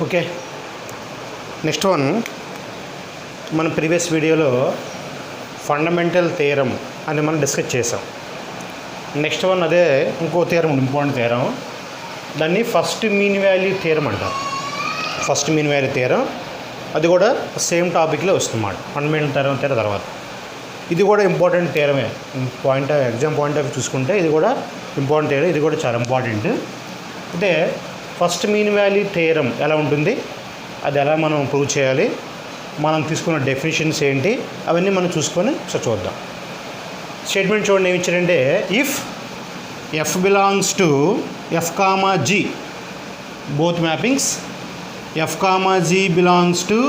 Okay. Next one, మన previous వీడియోలో fundamental theorem అని మనం డిస్కస్ చేసాం. నెక్స్ట్ వన్ అదే ఇంకో థియరం, ఇంపార్టెంట్ థియరం, దాన్ని ఫస్ట్ మీన్ వాల్యూ థియరం అంటారు. ఫస్ట్ మీన్ వాల్యూ థియరం అది కూడా సేమ్ టాపిక్లో వస్తుందన్నమాట. ఫండమెంటల్ థియరం తర్వాత ఇది కూడా ఇంపార్టెంట్ థియరమే. ఎగ్జామ్ పాయింట్ ఆఫ్ చూసుకుంటే ఇది కూడా ఇంపార్టెంట్ థియరం. ఇది కూడా చాలా ఇంపార్టెంట్. అయితే ఫస్ట్ మీన్ వాల్యూ థియరం ఎలా ఉంటుంది, అది ఎలా మనం ప్రూవ్ చేయాలి, మనం తీసుకున్న డెఫినేషన్స్ ఏంటి, అవన్నీ మనం చూసుకొని ఒకసారి చూద్దాం. స్టేట్మెంట్ చూడండి ఏమి ఇచ్చారంటే, if F belongs to F comma G both mappings, F comma G belongs to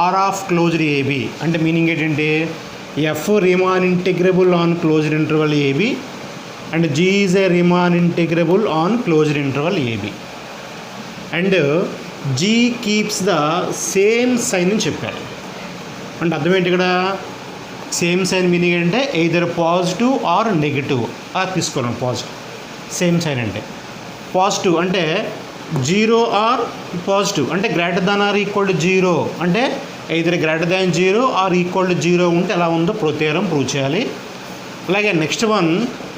R of closed AB. అంటే మీనింగ్ ఏంటంటే F Riemann integrable on closed interval AB and G is a Riemann integrable on closed interval AB and G keeps the same sign అని చెప్పారు. అంటే అర్థం ఏంటి ఇక్కడ, same sign meaning ఏంటంటే either positive or negative అది తీసుకోవాలి. పాజిటివ్ సేమ్ సైన్ అంటే పాజిటివ్ అంటే జీరో ఆర్ పాజిటివ్ అంటే greater than or equal to zero అంటే either greater than zero or equal to zero ఉంటే ఎలా ఉందో థియరం ప్రూవ్ చేయాలి. అలాగే next one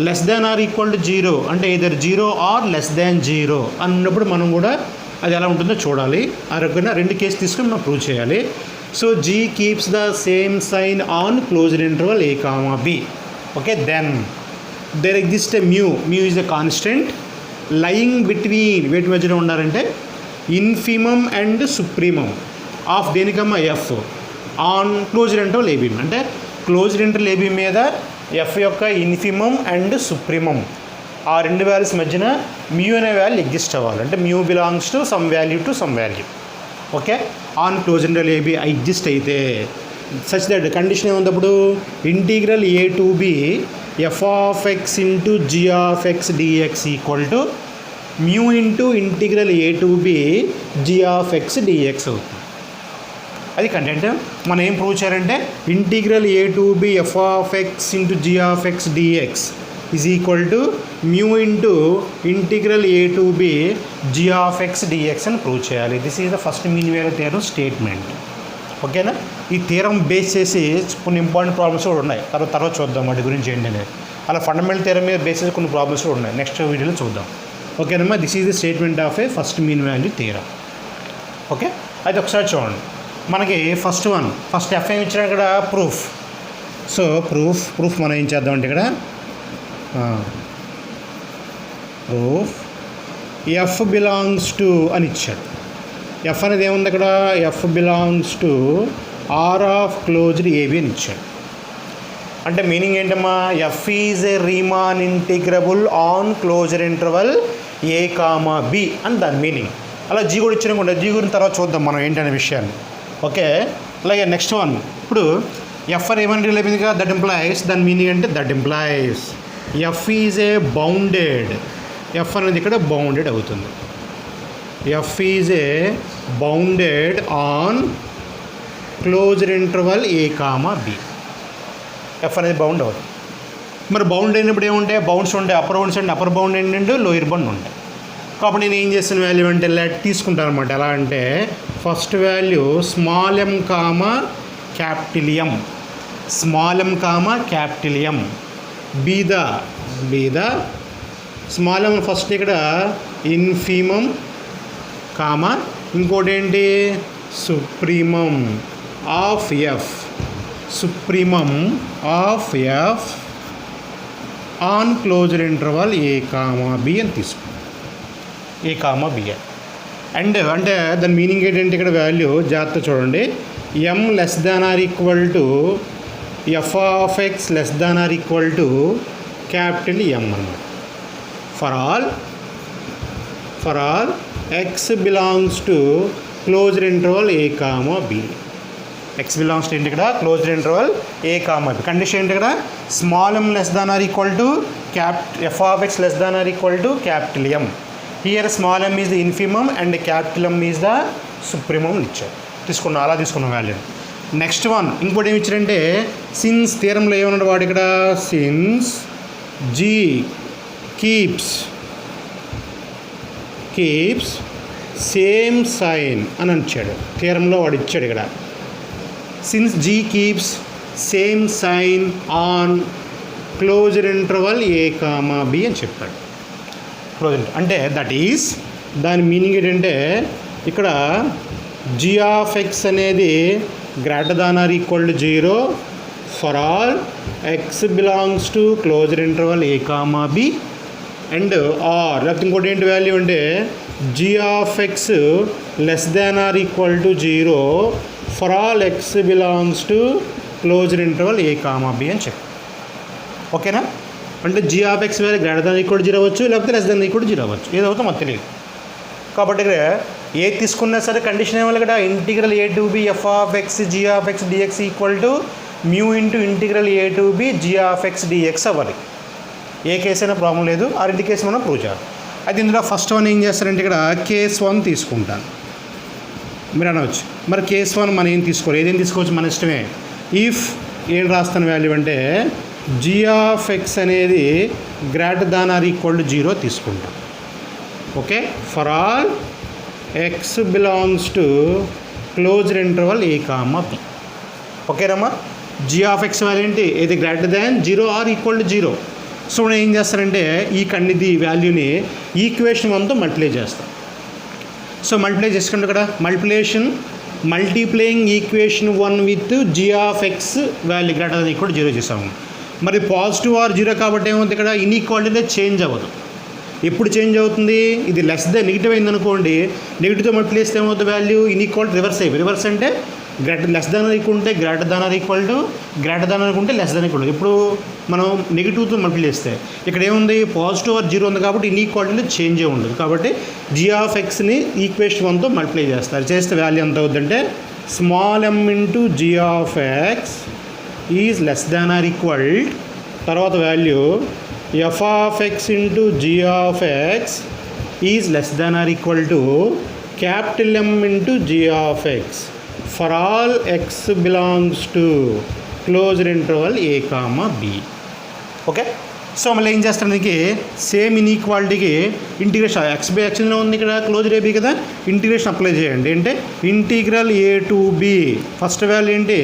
less than or equal to zero అంటే either zero or less than zero అన్నప్పుడు మనం కూడా అది ఎలా ఉంటుందో చూడాలి. ఆ రకంగా రెండు కేసు తీసుకొని మనం ప్రూవ్ చేయాలి. So g keeps the same sign on closed interval A comma b. Okay, then there exist a mu is a constant lying between వేటి మధ్యలో ఉండాలంటే ఇన్ఫిమమ్ అండ్ సుప్రీమమ్ ఆఫ్ దేనికమ్మా f on closed interval a b. అంటే closed interval a b మీద f యొక్క infimum and supremum ఆ రెండు values మధ్యన మ్యూ అనే వాల్యూ ఎగ్జిస్ట్ అవ్వాలి. అంటే mu belongs to some value. Okay, on close interval a b exist అయితే సచ్ దట్ కండిషన్ ఏముందప్పుడు integral a to B F of X into G of X dx equal to mu into integral a to B G of X dx అవుతుంది. అది content. మనం ఏం prove చేయాలంటే integral a to B F of X into G of X dx is equal to mu into integral A to B G of X dx అని prove చేయాలి. This is the first mean value theorem statement. ఓకేనా, ఈ theorem base చేసి కొన్ని important problems కూడా ఉన్నాయి. తర్వాత చూద్దాం వాటి గురించి ఏంటి అనేది. అలా ఫండమెంటల్ థియరం మీద బేస్ చేసి కొన్ని ప్రాబ్లమ్స్ కూడా ఉన్నాయి, నెక్స్ట్ వీడియోలో చూద్దాం. ఓకేనమ్మా, this is the statement of A first mean value theorem. Okay, అయితే ఒకసారి చూడండి. మనకి ఫస్ట్ ఎఫ్ ఏమి ఇచ్చాడు ఇక్కడ, ప్రూఫ్. సో ప్రూఫ్ మనం ఏం చేద్దామంటే ఇక్కడ ప్రూఫ్ ఎఫ్ బిలాంగ్స్ టు అని ఇచ్చాడు. ఎఫ్ అనేది ఏముంది అక్కడ, F belongs to R of closed AB అని ఇచ్చాడు. అంటే మీనింగ్ ఏంటమ్మా, F is a Riemann integrable on closed interval A comma B అని దాని మీనింగ్. అలా జీ కూడా ఇచ్చిన జీ గురించి తర్వాత చూద్దాం మనం ఏంటనే విషయాన్ని. ఓకే, అలాగే నెక్స్ట్ వన్, ఇప్పుడు ఎఫ్ అని ఏమని రిలేపింది కదా, దట్ ఇంప్లాయిస్ దాని మీనింగ్ అంటే that implies F is a bounded. F అనేది ఇక్కడ బౌండెడ్ అవుతుంది. F is a bounded on closed interval A comma B. F అనేది బౌండ్ అవుతుంది. మరి బౌండ్ అయినప్పుడు ఏముంటాయి, బౌండ్స్ ఉంటాయి. అప్పర్ బౌండ్స్ అంటే అప్పర్ బౌండ్ ఏంటంటే లోయర్ బౌండ్ ఉంటాయి. కాబట్టి నేను ఏం చేసిన వాల్యూ అంటే లెట్ తీసుకుంటాను అనమాట. ఎలా అంటే first value small M comma capital M, small M comma capital M, be the small M first ఇక్కడ ఇన్ఫిమమ్ కామా ఇంకోటి ఏంటి supremum of F, supremum of F on closed interval A comma B అని తీసుకుంటాం. ఏ comma B and అంటే దాని meaning ఏంటంటే ఇక్కడ value జాగ్రత్త చూడండి, m less than or equal to f of X less than or equal to capital M అన్నమాట. For all X belongs to closed interval A comma b. X belongs to ఏంటి ఇక్కడ, closed interval ఏ comma b. Condition ఏంటి ఇక్కడ, small m less than or equal to f of X less than or equal to capital M. Here small m is the infimum and capital M is the supremum ఇచ్చారు. అలా తీసుకున్న value. Next one ఇంకోటి ఏమి ఇచ్చారంటే since థియరంలో ఏమన్నాడు వాడు ఇక్కడ, since G keeps same sign అని ఇచ్చాడు థియరంలో వాడు ఇచ్చాడు ఇక్కడ. Since G keeps same sign on closed interval A comma B అని చెప్పాడు. క్లోజ్ అంటే దట్ ఈస్ దాని మీనింగ్ ఏంటంటే ఇక్కడ జీ ఆఫ్ ఎక్స్ అనేది greater than or equal to 0 for all X belongs to closed interval A comma B and or లేకపోతే ఇంకోటి ఏంటి వాల్యూ అంటే G of X less than or equal to 0 for all X belongs to closed interval A comma B అని చెప్పి. ఓకేనా? అంటే G of X value greater than equal 0 అవ్వచ్చు, లేకపోతే లెస్ దాన్ ఈక్వల్ 0 అవ్వచ్చు, ఏదవుతుందో మాకు తెలియదు. కాబట్టి ఇక్కడ ఏ తీసుకున్నా సరే కండిషన్ ఏమో ఇక్కడ integral A to B F of X G of X dx equal to mu into integral A to B G of X DX అవ్వాలి. ఏ కేసు అయినా ప్రాబ్లం లేదు, ఆ రెండు కేసు మనం ప్రూవ్ చేయాలి. అయితే ఇందులో ఫస్ట్ వన్ ఏం చేస్తారంటే ఇక్కడ కేస్ 1 తీసుకుంటాను మీరు అనవచ్చు. మరి కేస్ 1 మనం ఏం తీసుకోవాలి, ఏదేం తీసుకోవచ్చు మన ఇష్టమే. ఇఫ్ ఏం రాస్తాను వాల్యూ అంటే జీ ఆఫ్ ఎక్స్ అనేది greater than or equal to 0 తీసుకుంటాం. Okay, for all X belongs to closed interval A comma B. ఓకేనమ్మా? జీ ఆఫ్ ఎక్స్ వాల్యూ ఏంటి, ఇది greater than 0 or equal to 0. So మనం ఏం చేస్తారంటే ఈ వాల్యూని ఈక్వేషన్ 1తో మల్టిప్లై చేస్తాం. సో మల్టిప్లై చేసుకుంటే ఇక్కడ multiplying equation 1 with G of X value greater than equal 0 చేసాము. మరి పాజిటివ్ ఆర్ 0 కాబట్టి ఏమవుతుంది ఇక్కడ ఇన్ఈక్వాలిటీ చేంజ్ అవ్వదు. ఎప్పుడు చేంజ్ అవుతుంది, ఇది లెస్ దాన్ నెగిటివ్ అయిందనుకోండి, నెగిటివ్తో మల్టిప్లై చేస్తే ఏమవుతుంది వాల్యూ ఇన్ఈక్వాలిటీ రివర్స్ అయిపోయి. రివర్స్ అంటే లెస్ దాన్ ఈక్వల్ ఉంటే greater than or equal to, greater than అనుకుంటే లెస్ దాన్ ఈక్వల్. ఇప్పుడు మనం నెగిటివ్తో మల్టిప్లై చేస్తే ఇక్కడ ఏముంది పాజిటివ్ ఆర్ 0 ఉంది కాబట్టి ఇన్ఈక్వాలిటీలో చేంజ్ ఉండదు. కాబట్టి జీ ఆఫ్ ఎక్స్ని ఈక్వేషన్ 1తో మల్టిప్లై చేస్తారు. చేస్తే వాల్యూ ఎంత అవుతుందంటే small m into G of x is less than or equal, తర్వాత value f of X into G of x is less than or equal to capital M into G of x for all X belongs to closed interval A comma b. Okay, so మళ్ళీ ఏం చేస్తాను దీనికి same ఇన్ఈక్వాలిటీకి integration x by ఎక్స్లో ఉంది ఇక్కడ closed a b కదా, integration apply చేయండి. అంటే integral A to b first value ఏంటి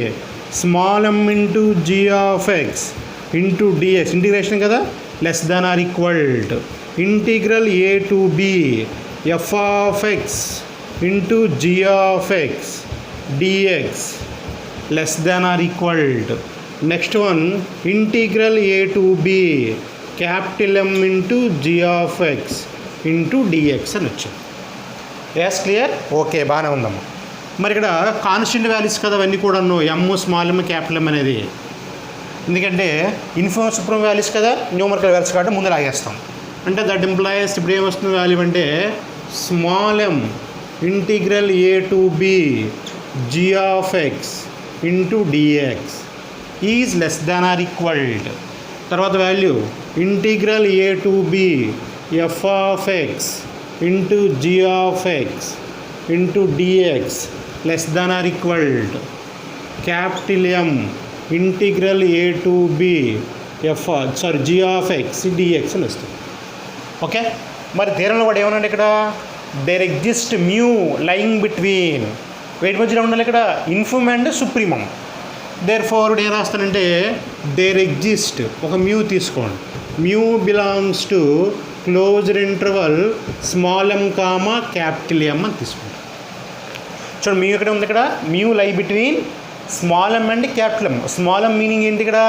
small m into G of X into dx integration కదా, less than or equal to integral A to B F of X into G of x dx less than or equal to. Next one integral a to b capital M into g of x into dx అని వచ్చింది. Yes clear? Okay, బాగానే ఉందమ్మా. మరి ఇక్కడ constant values కదా అవన్నీ కూడా ఎమ్ small ఎమ్ capital ఎమ్ అనేది, ఎందుకంటే ఇన్ఫిమమ్ సూపర్ వాల్యూస్ కదా న్యూమరికల్ వాల్యూస్ కాబట్టి ముందు లాగేస్తాం. అంటే దట్ ఇంప్లాయస్ ఇప్పుడు ఏమొస్తుంది వాల్యూ అంటే small M integral A to B g of x into dx is less than or equal to, తర్వాత value integral a to b f of x into g of x into dx less than or equal to capital M integral a to b g of x dx అని వస్తుంది. Okay, మరి థియరంలో వాడు ఏమన్నాడు ఇక్కడ there exist mu lying between wait మధ్యలో ఉండాలి ఇక్కడ infimum and supremum. Therefore ఏం రాస్తానంటే దేర్ ఎగ్జిస్ట్ ఒక మ్యూ తీసుకోండి, mu belongs to closed interval small M comma capital M అని తీసుకుంటాం. చూడండి మ్యూ ఎక్కడ ఉంది, ఇక్కడ mu lie between small M and capital M. Small M meaning ఏంటి ఇక్కడ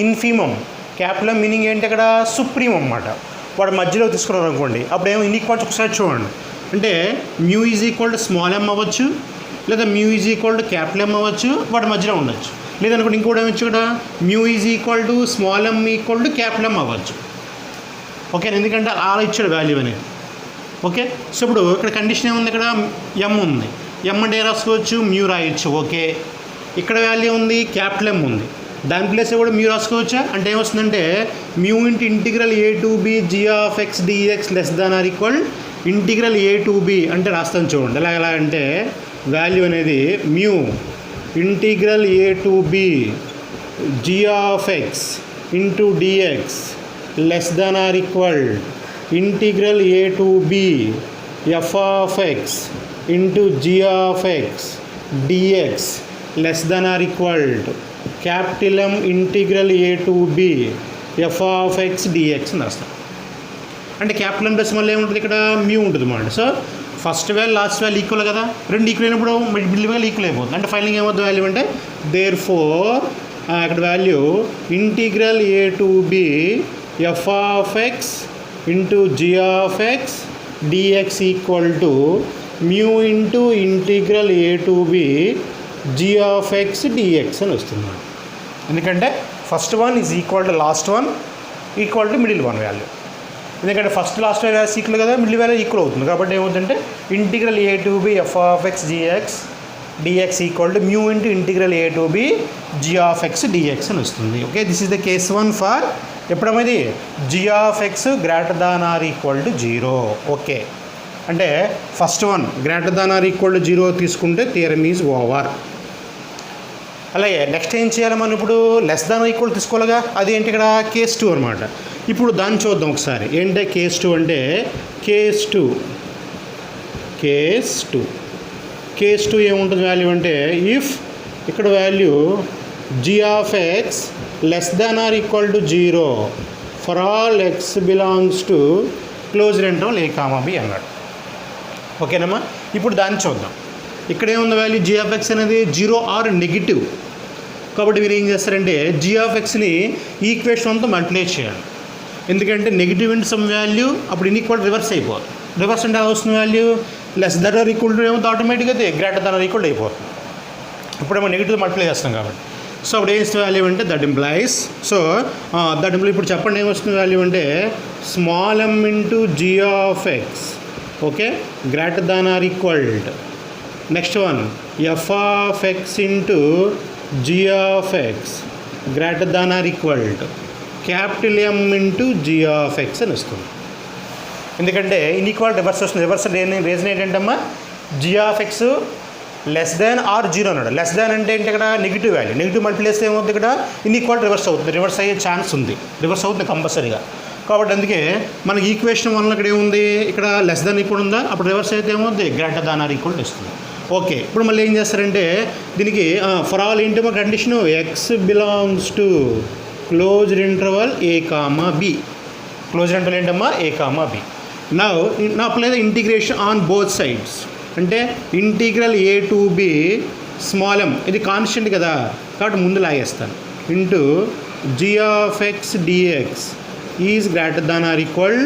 ఇన్ఫిమమ్, క్యాపిటల్ ఎమ్ మీనింగ్ ఏంటి ఇక్కడ సుప్రీమమ్ అన్నమాట. వాడు మధ్యలో తీసుకున్నారు అనుకోండి అప్పుడు ఏమో ఇన్ఈక్వాలిటీ ఒకసారి చూడండి. అంటే mu is equal to small m అవ్వచ్చు, లేదా mu is equal to capital M అవ్వచ్చు, వాటి మధ్యలో ఉండొచ్చు. లేదనుకోండి ఇంకోటి ఏమొచ్చు ఇక్కడ mu is equal to small m equal to capital M అవ్వచ్చు. ఓకే, ఎందుకంటే అలా ఇచ్చాడు వాల్యూ అనేది. ఓకే, సో ఇప్పుడు ఇక్కడ కండిషన్ ఏముంది, ఇక్కడ ఎమ్ ఉంది, ఎమ్ అంటే రాసుకోవచ్చు మ్యూ రాయొచ్చు. ఓకే, ఇక్కడ వాల్యూ ఉంది క్యాపిటల్ ఎమ్ ఉంది, దాని ప్లేస్ కూడా మ్యూ రాసుకోవచ్చా అంటే ఏమొస్తుందంటే mu into integral A to B G of X dx less than or equal integral A to b అంటే రాస్తాను చూడండి. ఎలా అంటే వాల్యూ అనేది mu integral A to B G of X into dx less than or equal integral A to B F of X into G of X dx less than or equal to capital M integral A to B F of X dx అని రాస్తాం. అంటే capital M plus మళ్ళీ ఏముంటుంది ఇక్కడ mu ఉంటుంది అన్నమాట. So first value last value equal కదా, రెండు ఈక్వల్ అయినప్పుడు మిడిల్ వాల్యూ ఈక్వల్ అయిపోతుంది. అంటే ఫైనల్గా ఏమవుతుంది వాల్యూ అంటే దేర్ ఫోర్ ఇక్కడ value integral A to B F of X into G of X dx equal to mu into integral A to B G of X dx అని వస్తుంది. ఎందుకంటే first one is equal to last one equal to middle one value. ఎందుకంటే first last value equal కదా, middle value equal అవుతుంది. కాబట్టి ఏమవుతుందంటే integral A to B F of X GX DX equal to mu into integral A to B G of X dx అని వస్తుంది. Okay, this is the case one for ఎప్పుడమైంది g of x greater than or equal to 0. Okay, అంటే first one greater than or equal to 0 తీసుకుంటే theorem is over. అలాగే next ఏం చేయాలి మనం ఇప్పుడు లెస్ దాన్ ఈక్వల్ తీసుకోవాలిగా, అది ఏంటి ఇక్కడ కేస్ 2 అనమాట. ఇప్పుడు దాన్ని చూద్దాం ఒకసారి. ఏంటంటే కేస్ 2 అంటే కేస్ టూ ఏముంటుంది వాల్యూ అంటే ఇఫ్ ఇక్కడ value g of X less than or equal to 0 for all X belongs to closed interval A comma b అన్నాడు. ఓకేనమ్మా, ఇప్పుడు దాన్ని చూద్దాం. ఇక్కడ ఏముంది వాల్యూ జీ ఆఫ్ ఎక్స్ అనేది 0 ఆర్ నెగిటివ్. కాబట్టి మీరు ఏం చేస్తారంటే జీ ఆఫ్ ఎక్స్ని ఈక్వేషన్ అంతా మల్టిప్లై చేయాలి. ఎందుకంటే నెగిటివ్ ఇంటూ సమ్ వాల్యూ అప్పుడు ఇన్ఈక్వల్ రివర్స్ అయిపోతుంది. రివర్స్ అంటే వస్తుంది value less Dhan are equal to ఏమవుతుంది ఆటోమేటిక్గా గ్రేటర్ దన్ ఆర్ ఈక్వల్ అయిపోతుంది. ఇప్పుడు ఏమో నెగిటివ్ మల్టిప్లై చేస్తాం కాబట్టి. సో అప్పుడు ఏం వస్తుంది వాల్యూ అంటే దట్ ఇంప్లైస్ ఇప్పుడు చెప్పండి ఏమొస్తుంది వాల్యూ అంటే small m into G of x okay greater than or equal. Next one f of X into G of x greater than or equal to capital M into G of x అని వస్తుంది. ఎందుకంటే inequality reverse వస్తుంది. Reverse reason ఏంటంటమ్మా g of X less than or 0 అన్నాడు. Less than అంటే ఏంటి ఇక్కడ negative value. Negative multiply చేస్తే ఏమవుతుంది ఇక్కడ ఇన్ఈక్వాలిటీ రివర్స్ అవుతుంది. రివర్స్ అయ్యే ఛాన్స్ ఉంది, రివర్స్ అవుతుంది కంపల్సరీగా. కాబట్టి అందుకే మనకి ఈక్వేషన్ వల్ల ఇక్కడ ఏముంది ఇక్కడ లెస్ దాన్ ఈక్వల్ ఉందా, అప్పుడు రివర్స్ అయితే ఏమవుతుంది గ్రేటర్ దాన్ ఆర్ ఈక్వల్ వస్తుంది. ఓకే, ఇప్పుడు మళ్ళీ ఏం చేస్తారంటే దీనికి ఫర్ ఆల్ ఏంటి మా condition x belongs to closed interval A comma b. Closed interval ఏంటమ్మా ఏ కామా బి. నా apply the integration on both sides. అంటే integral A to b small m ఇది కాన్స్టెంట్ కదా కాబట్టి ముందు లాగేస్తాను into G of X dx is greater than or equal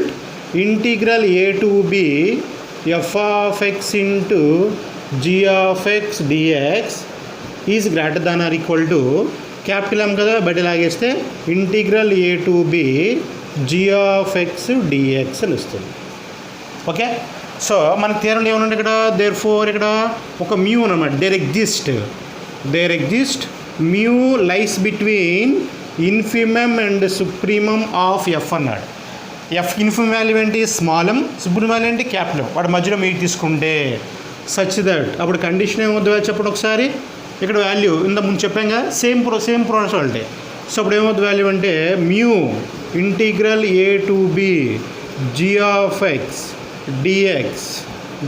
integral A to B F of X into G of X dx is greater than or equal to capital M కదా బయట లాగేస్తే integral A to B G of X dx అని వస్తుంది. Okay, so మన థియరీలో ఏమన్నా ఇక్కడ therefore ఇక్కడ ఒక మ్యూ అనమాట. There exist mu lies between infimum and supremum of f అన్నాడు. ఎఫ్ ఇన్ఫిమమ్ వాల్యూ ఏంటి స్మాల్ ఎమ్, సుప్రీమమ్ వాల్యూ ఏంటి క్యాపిటల్. వాటి మధ్యలో మీరు తీసుకుంటే సచ్ దట్ అప్పుడు కండిషన్ ఏమవుతుందో చెప్పండి ఒకసారి. ఇక్కడ వాల్యూ ఇంత ముందు చెప్పాం కదా సేమ్ ప్రోడక్ట్స్ అంటే. సో అప్పుడు ఏమవుతుంది వాల్యూ అంటే mu integral A to B G of X dx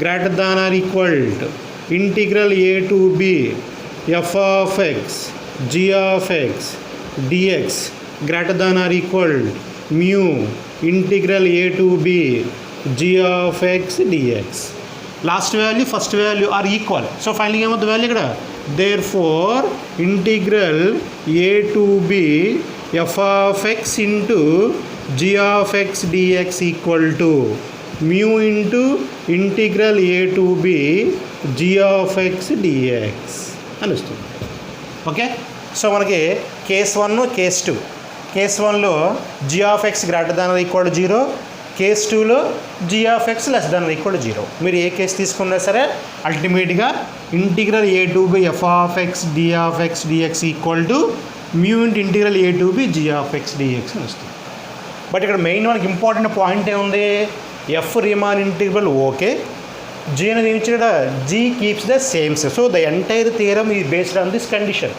greater than or equal to integral A to B F of X G of X dx greater than or equal mu integral A to B G of X dx. Last value first value or equal. So ఫైనల్గా ఏమవుతుంది value ఇక్కడ therefore integral A to B F of X into G of X dx equal to mu into integral A to B G of X dx అని వస్తుంది. Okay, so మనకి case 1 case 2. Case 1లో g of x greater than equal to 0, case 2లో g of X less than equal to 0. మీరు ఏ case తీసుకున్నా సరే అల్టిమేట్గా integral A to B F of x d of X dx equal to mu into integral A to B G of X dx అని వస్తుంది. But ఇక్కడ main మనకి important point ఏముంది f Riemann integral okay g అనేది ఏమి ఇచ్చాడు g keeps the same. So the entire theorem is based on this condition.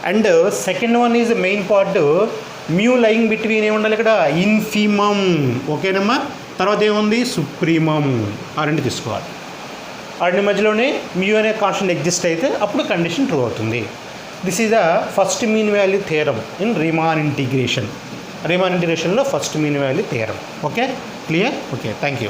And second one is main part mu lying between ఏముండాలి ఇక్కడ infimum. ఓకేనమ్మా తర్వాత ఏముంది సుప్రీమం, ఆ రెండు తీసుకోవాలి. ఆ రెండు మధ్యలోనే మ్యూ అనే కాన్స్టెంట్ ఎగ్జిస్ట్ అయితే అప్పుడు కండిషన్ ట్రూ అవుతుంది. This is the first mean value theorem in Riemann integration. Riemann ఇంటిగ్రేషన్లో first mean value theorem. Okay, clear? Okay, thank you.